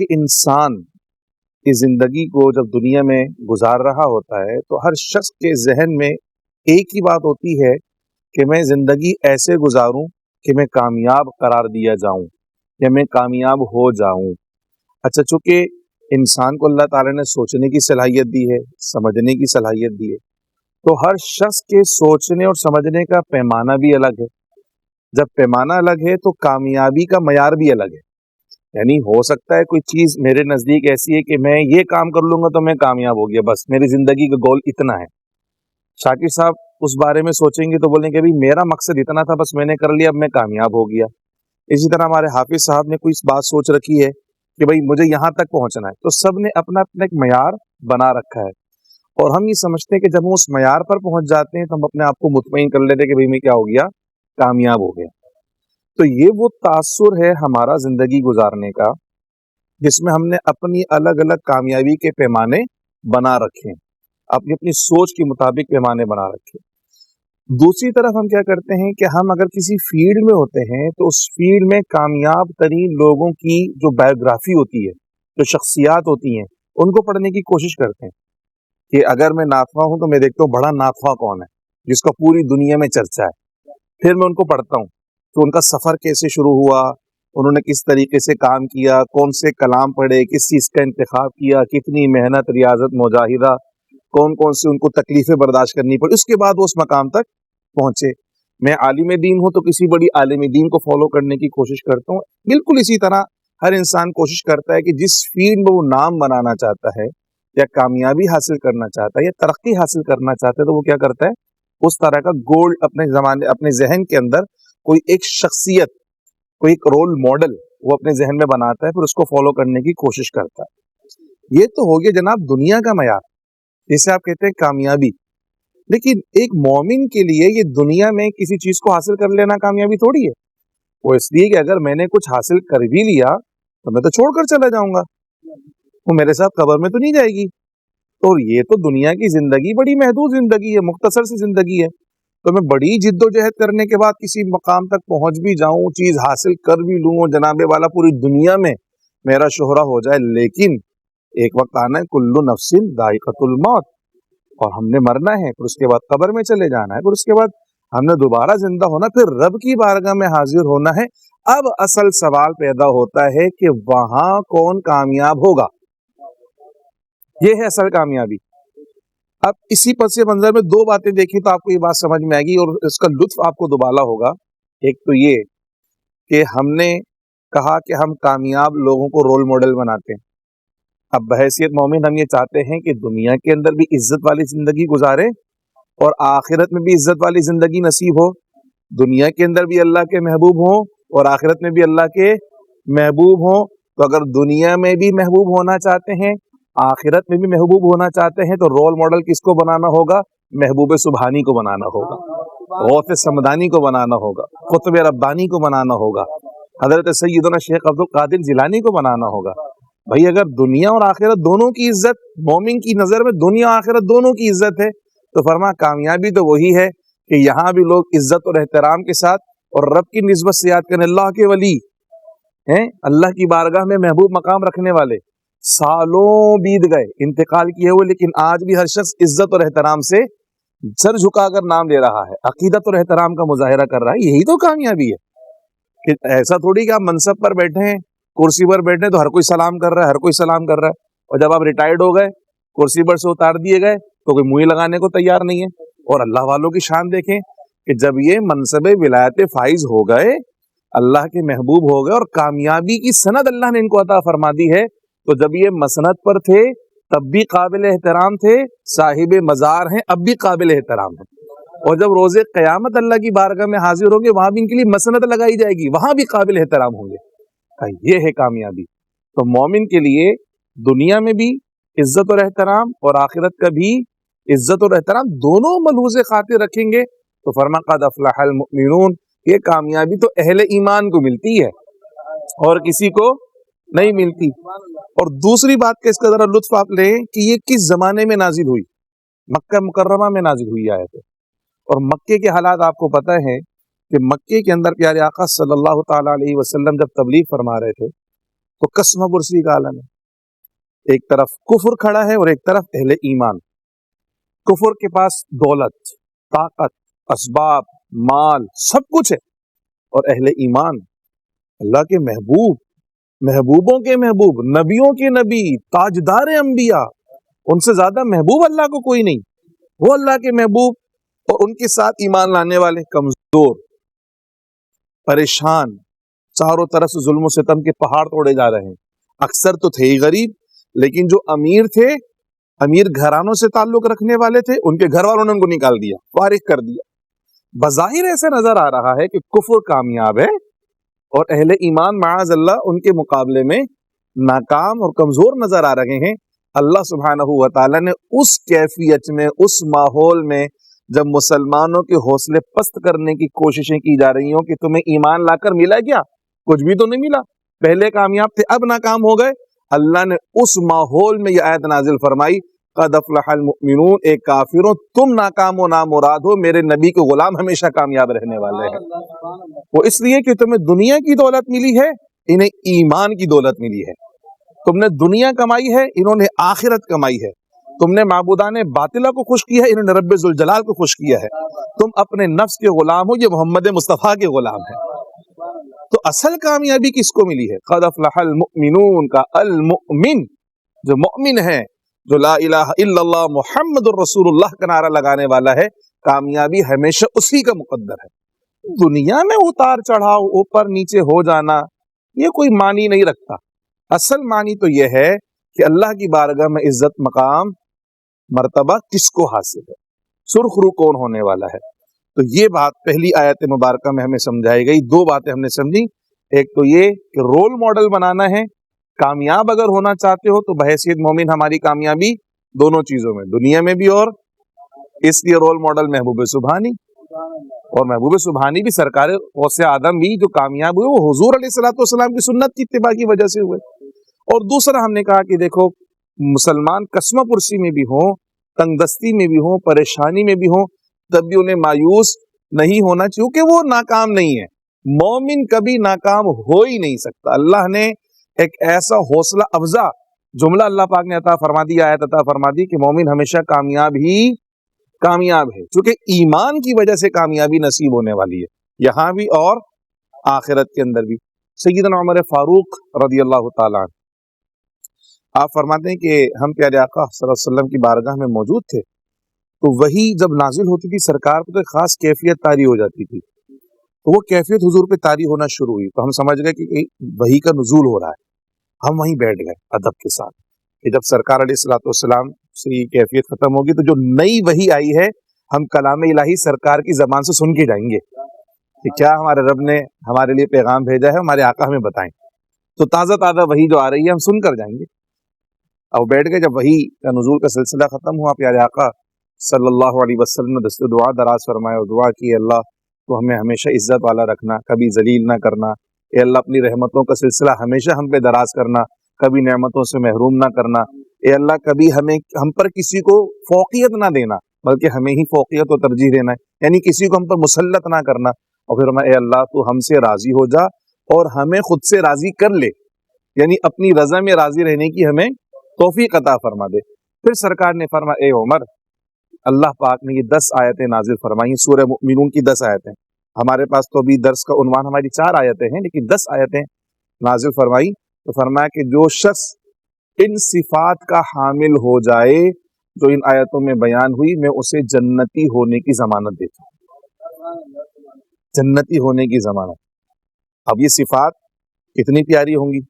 کہ انسان کی زندگی کو جب دنیا میں گزار رہا ہوتا ہے تو ہر شخص کے ذہن میں ایک ہی بات ہوتی ہے کہ میں زندگی ایسے گزاروں کہ میں کامیاب قرار دیا جاؤں یا میں کامیاب ہو جاؤں۔ اچھا، چونکہ انسان کو اللہ تعالیٰ نے سوچنے کی صلاحیت دی ہے، سمجھنے کی صلاحیت دی ہے، تو ہر شخص کے سوچنے اور سمجھنے کا پیمانہ بھی الگ ہے۔ جب پیمانہ الگ ہے تو کامیابی کا معیار بھی الگ ہے۔ یعنی ہو سکتا ہے کوئی چیز میرے نزدیک ایسی ہے کہ میں یہ کام کر لوں گا تو میں کامیاب ہو گیا، بس میری زندگی کا گول اتنا ہے۔ شاکر صاحب اس بارے میں سوچیں گے تو بولیں گے ابھی میرا مقصد اتنا تھا، بس میں نے کر لیا، اب میں کامیاب ہو گیا۔ اسی طرح ہمارے حافظ صاحب نے کوئی بات سوچ رکھی ہے کہ بھائی مجھے یہاں تک پہنچنا ہے، تو سب نے اپنا اپنا ایک معیار بنا رکھا ہے، اور ہم یہ سمجھتے ہیں کہ جب ہم اس معیار پر پہنچ جاتے ہیں تو ہم اپنے آپ کو مطمئن کر لیتے ہیں کہ بھائی میں کیا ہو گیا، کامیاب ہو گیا۔ تو یہ وہ تاثر ہے ہمارا زندگی گزارنے کا، جس میں ہم نے اپنی الگ الگ کامیابی کے پیمانے بنا رکھے، اپنی اپنی سوچ کے مطابق پیمانے بنا رکھے۔ دوسری طرف ہم کیا کرتے ہیں کہ ہم اگر کسی فیلڈ میں ہوتے ہیں تو اس فیلڈ میں کامیاب ترین لوگوں کی جو بایوگرافی ہوتی ہے، جو شخصیات ہوتی ہیں، ان کو پڑھنے کی کوشش کرتے ہیں کہ اگر میں ناخواں ہوں تو میں دیکھتا ہوں بڑا ناخواں کون ہے جس کا پوری دنیا میں چرچا ہے، پھر میں ان کو پڑھتا ہوں کہ ان کا سفر کیسے شروع ہوا، انہوں نے کس طریقے سے کام کیا، کون سے کلام پڑھے، کس چیز کا انتخاب کیا، کتنی محنت، ریاضت، مجاہدہ، کون کون سے ان کو تکلیفیں برداشت کرنی پڑی، اس کے بعد وہ اس مقام تک پہنچے۔ میں عالم دین ہوں تو کسی بڑی عالم دین کو فالو کرنے کی کوشش کرتا ہوں۔ بالکل اسی طرح ہر انسان کوشش کرتا ہے کہ جس فیلڈ میں وہ نام بنانا چاہتا ہے یا کامیابی حاصل کرنا چاہتا ہے یا ترقی حاصل کرنا چاہتا ہے تو وہ کیا کرتا ہے، اس طرح کا گول اپنے ذہن کے اندر کوئی ایک شخصیت، کوئی ایک رول ماڈل وہ اپنے ذہن میں بناتا ہے، پھر اس کو فالو کرنے کی کوشش کرتا ہے۔ یہ تو ہو گیا جناب دنیا کا معیار، جسے آپ کہتے ہیں کامیابی۔ لیکن ایک مومن کے لیے یہ دنیا میں کسی چیز کو حاصل کر لینا کامیابی تھوڑی ہے۔ وہ اس لیے کہ اگر میں نے کچھ حاصل کر بھی لیا تو میں تو چھوڑ کر چلا جاؤں گا، وہ میرے ساتھ قبر میں تو نہیں جائے گی۔ تو یہ تو دنیا کی زندگی بڑی محدود زندگی ہے، مختصر سی زندگی ہے، تو میں بڑی جد و جہد کرنے کے بعد کسی مقام تک پہنچ بھی جاؤں، چیز حاصل کر بھی لوں، جناب والا پوری دنیا میں میرا شہرہ ہو جائے، لیکن ایک وقت آنا ہے کل نفس ذائقۃ الموت، اور ہم نے مرنا ہے، پھر اس کے بعد قبر میں چلے جانا ہے، پھر اس کے بعد ہم نے دوبارہ زندہ ہونا، پھر رب کی بارگاہ میں حاضر ہونا ہے۔ اب اصل سوال پیدا ہوتا ہے کہ وہاں کون کامیاب ہوگا؟ یہ ہے اصل کامیابی۔ اب اسی پس منظر میں دو باتیں دیکھیں تو آپ کو یہ بات سمجھ میں آئے گی اور اس کا لطف آپ کو دوبالا ہوگا۔ ایک تو یہ کہ ہم نے کہا کہ ہم کامیاب لوگوں کو رول ماڈل بناتے ہیں۔ اب بحیثیت مومن ہم یہ چاہتے ہیں کہ دنیا کے اندر بھی عزت والی زندگی گزارے اور آخرت میں بھی عزت والی زندگی نصیب ہو، دنیا کے اندر بھی اللہ کے محبوب ہوں اور آخرت میں بھی اللہ کے محبوب ہوں۔ تو اگر دنیا میں بھی محبوب ہونا چاہتے ہیں، آخرت میں بھی محبوب ہونا چاہتے ہیں، تو رول ماڈل کس کو بنانا ہوگا؟ محبوب سبحانی کو بنانا ہوگا، غوث سمدانی کو بنانا ہوگا، قطب ربانی کو بنانا ہوگا، حضرت سیدنا شیخ عبد القادر جیلانی کو بنانا ہوگا۔ بھائی اگر دنیا اور آخرت دونوں کی عزت، مومن کی نظر میں دنیا اور آخرت دونوں کی عزت ہے، تو فرما کامیابی تو وہی ہے کہ یہاں بھی لوگ عزت اور احترام کے ساتھ اور رب کی نسبت سے یاد کریں، اللہ کے ولی ہیں، اللہ کی بارگاہ میں محبوب مقام رکھنے والے، سالوں بیت گئے انتقال کیے ہوئے، لیکن آج بھی ہر شخص عزت اور احترام سے سر جھکا کر نام لے رہا ہے، عقیدت اور احترام کا مظاہرہ کر رہا ہے۔ یہی تو کامیابی ہے کہ ایسا تھوڑی کہ آپ منصب پر بیٹھے ہیں، کرسی پر بیٹھے ہیں تو ہر کوئی سلام کر رہا ہے، ہر کوئی سلام کر رہا ہے، اور جب آپ ریٹائرڈ ہو گئے، کرسی پر سے اتار دیے گئے تو کوئی منہ لگانے کو تیار نہیں ہے۔ اور اللہ والوں کی شان دیکھیں کہ جب یہ منصب ولایت فائز ہو گئے، اللہ کے محبوب ہو گئے اور کامیابی کی سند اللہ نے ان کو عطا فرما دی ہے، تو جب یہ مسند پر تھے تب بھی قابل احترام تھے، صاحب مزار ہیں اب بھی قابل احترام ہیں، اور جب روز قیامت اللہ کی بارگاہ میں حاضر ہوں گے وہاں بھی ان کے لیے مسند لگائی جائے گی، وہاں بھی قابل احترام ہوں گے۔ یہ ہے کامیابی۔ تو مومن کے لیے دنیا میں بھی عزت اور احترام اور آخرت کا بھی عزت اور احترام دونوں ملحوظ خاطر رکھیں گے تو فرما قد افلح المؤمنون، یہ کامیابی تو اہل ایمان کو ملتی ہے اور کسی کو نہیں ملتی۔ اور دوسری بات کا اس کا ذرا لطف آپ لیں کہ یہ کس زمانے میں نازل ہوئی؟ مکہ مکرمہ میں نازل ہوئی آیت ہے، اور مکے کے حالات آپ کو پتہ ہے کہ مکے کے اندر پیارے آقا صلی اللہ تعالی علیہ وسلم جب تبلیغ فرما رہے تھے تو قسم پرسی کا عالم ہے. ایک طرف کفر کھڑا ہے اور ایک طرف اہل ایمان. کفر کے پاس دولت، طاقت، اسباب، مال سب کچھ ہے، اور اہل ایمان اللہ کے محبوب، محبوبوں کے محبوب، نبیوں کے نبی، تاجدار انبیاء، ان سے زیادہ محبوب اللہ کو کوئی نہیں. وہ اللہ کے محبوب اور ان کے ساتھ ایمان لانے والے کمزور، پریشان، چاروں طرف سے ظلم و ستم کے پہاڑ توڑے جا رہے ہیں. اکثر تو تھے ہی غریب، لیکن جو امیر تھے، امیر گھرانوں سے تعلق رکھنے والے تھے، ان کے گھر والوں نے ان کو نکال دیا، فارغ کر دیا. بظاہر ایسا نظر آ رہا ہے کہ کفر کامیاب ہے اور اہل ایمان معاذ اللہ ان کے مقابلے میں ناکام اور کمزور نظر آ رہے ہیں. اللہ سبحانہ و تعالیٰ نے اس کیفیت میں، اس ماحول میں جب مسلمانوں کے حوصلے پست کرنے کی کوششیں کی جا رہی ہوں کہ تمہیں ایمان لا کر ملا کیا، کچھ بھی تو نہیں ملا، پہلے کامیاب تھے اب ناکام ہو گئے، اللہ نے اس ماحول میں یہ آیت نازل فرمائی، قد افلح المؤمنون، اے کافروں تم ناکام و نامراد ہو، میرے نبی کے غلام ہمیشہ کامیاب رہنے والے ہیں. وہ اس لیے کہ تمہیں دنیا کی دولت ملی ہے، انہیں ایمان کی دولت ملی ہے. تم نے دنیا کمائی ہے، انہوں نے آخرت کمائی ہے. تم نے معبودان باطلہ کو خوش کیا ہے، انہوں نے رب ذوالجلال کو خوش کیا ہے. تم اپنے نفس کے غلام ہو، یہ محمد مصطفیٰ کے غلام ہیں. تو اصل کامیابی کس کو ملی ہے؟ قد افلح المؤمنون کا المؤمن، جو مؤمن ہے، جو لا الہ الا اللہ محمد الرسول اللہ کا نعرہ لگانے والا ہے، کامیابی ہمیشہ اسی کا مقدر ہے. دنیا میں اتار چڑھاؤ، اوپر نیچے ہو جانا، یہ کوئی معنی نہیں رکھتا. اصل معنی تو یہ ہے کہ اللہ کی بارگاہ میں عزت، مقام، مرتبہ کس کو حاصل ہے، سرخ رو کون ہونے والا ہے. تو یہ بات پہلی آیت مبارکہ میں ہمیں سمجھائی گئی. دو باتیں ہم نے سمجھی، ایک تو یہ کہ رول ماڈل بنانا ہے، کامیاب اگر ہونا چاہتے ہو تو بحیثیت مومن ہماری کامیابی دونوں چیزوں میں، دنیا میں بھی، اور اس لیے رول ماڈل محبوب سبحانی، اور محبوب سبحانی بھی سرکار غوث آدم بھی جو کامیاب ہوئے وہ حضور علیہ الصلوۃ والسلام کی سنت کی اتباع کی وجہ سے ہوئے. اور دوسرا ہم نے کہا کہ دیکھو مسلمان قسمہ پرسی میں بھی ہوں، تنگ دستی میں بھی ہوں، پریشانی میں بھی ہوں، تب بھی انہیں مایوس نہیں ہونا چاہیے کہ وہ ناکام نہیں ہے. مومن کبھی ناکام ہو ہی نہیں سکتا. اللہ نے ایک ایسا حوصلہ افزا جملہ اللہ پاک نے عطا فرما دی، آیت عطا فرما دی کہ مومن ہمیشہ کامیاب ہی کامیاب ہے، چونکہ ایمان کی وجہ سے کامیابی نصیب ہونے والی ہے یہاں بھی اور آخرت کے اندر بھی. سیدنا عمر فاروق رضی اللہ تعالیٰ عنہ آپ فرماتے ہیں کہ ہم پیارے آقا صلی اللہ علیہ وسلم کی بارگاہ میں موجود تھے، تو وہی جب نازل ہوتی تھی سرکار پہ تو ایک خاص کیفیت طاری ہو جاتی تھی. تو وہ کیفیت حضور پہ طاری ہونا شروع ہوئی تو ہم سمجھ گئے کہ وحی کا نزول ہو رہا ہے. ہم وہیں بیٹھ گئے ادب کے ساتھ کہ جب سرکار علیہ الصلوۃ والسلام سے یہ کیفیت ختم ہوگی تو جو نئی وحی آئی ہے ہم کلام الہی سرکار کی زبان سے سن کے جائیں گے کہ کیا ہمارے رب نے ہمارے لیے پیغام بھیجا ہے، ہمارے آقا ہمیں بتائیں. تو تازہ تازہ وحی جو آ رہی ہے ہم سن کر جائیں گے. اب بیٹھ گئے، جب وحی کا نزول کا سلسلہ ختم ہوا، پیارے آقا صلی اللہ علیہ وسلم نے دست دعا دراز فرمائے اور دعا کی، اللہ تو ہمیں ہمیشہ عزت والا رکھنا، کبھی ذلیل نہ کرنا. اے اللہ اپنی رحمتوں کا سلسلہ ہمیشہ ہم پہ دراز کرنا، کبھی نعمتوں سے محروم نہ کرنا. اے اللہ کبھی ہم پر کسی کو فوقیت نہ دینا، بلکہ ہمیں ہی فوقیت و ترجیح دینا ہے، یعنی کسی کو ہم پر مسلط نہ کرنا. اور پھر اے اللہ تو ہم سے راضی ہو جا اور ہمیں خود سے راضی کر لے، یعنی اپنی رضا میں راضی رہنے کی ہمیں توفیق عطا فرما دے. پھر سرکار نے فرمایا اے عمر، اللہ پاک نے یہ 10 آیتیں نازل فرمائی، سورہ مؤمنون کی 10 آیتیں. ہمارے پاس تو ابھی درس کا عنوان ہماری 4 آیتیں ہیں، لیکن 10 آیتیں نازل فرمائی. تو فرمایا کہ جو شخص ان صفات کا حامل ہو جائے جو ان آیتوں میں بیان ہوئی، میں اسے جنتی ہونے کی ضمانت دیتا ہوں، جنتی ہونے کی ضمانت. اب یہ صفات کتنی پیاری ہوں گی،